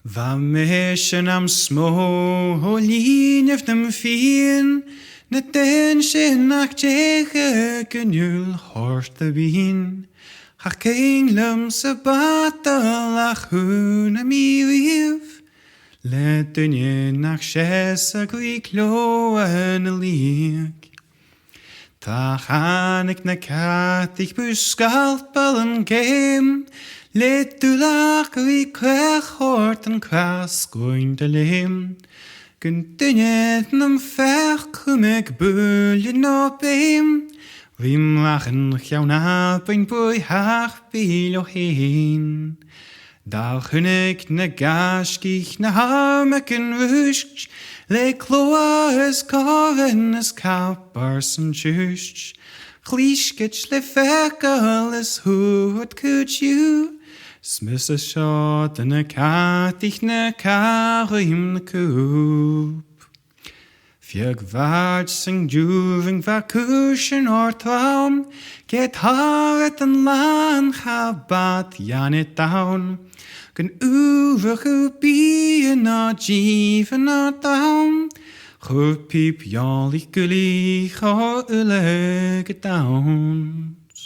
Va mischen am smo lin of dem fien, net den sin nach tjege genul horst de wien. Ha keinglum se batalach hun mi lief, let dunje nach sjessa gwi kloen liek. Ta gaan ik na kat ik buskalpelen game, let du lach wie kwech hort en kras groen de leem. Kunt dunje nam ver kum ik buljen op eem. Wim lachen jou na een boy haar bilo heen. Daar gun ik ne gaskich na harmeken wusch. Le kloa is koven is kappers en tjust. Klieskets le verkel is hoe het kunt you. Smusse shot en ik had ich ne karim ne koop. Fjörg vart sing juving va kushen or traum. Get hart en lan gabat janet down. Kun uver gupien na jiven na down. Goed piep jolly gully ga ulle downs.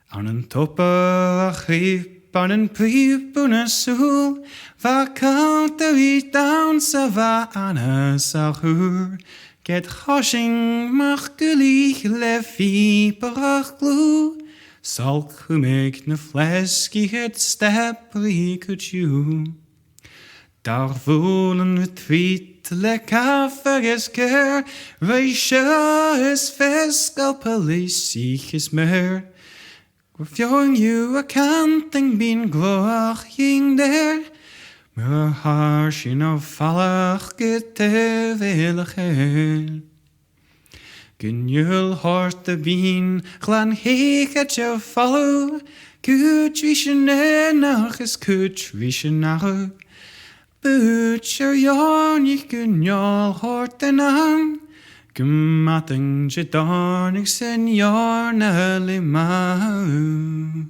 Aan een topper griep aan een piep en een soel. Va kant de wie dansen va aan een sagur. Get hoshing mag gully lefieperig gloe. Zal ik ne fleskie het stappelie could you. Daar voelen we tweet lekker vergesker. Weisje is veskalpelisie is meer. Gwfjong you a kanting bin gloaching der. Maar haar sin of vallig gete willig hel. Gunjul hort de bien, glan heek het jou follow. Kutwische nach is kutwische nach. Butcher jorn ik gunjul hort den aan. Gummatten je darnig sen jorn limau.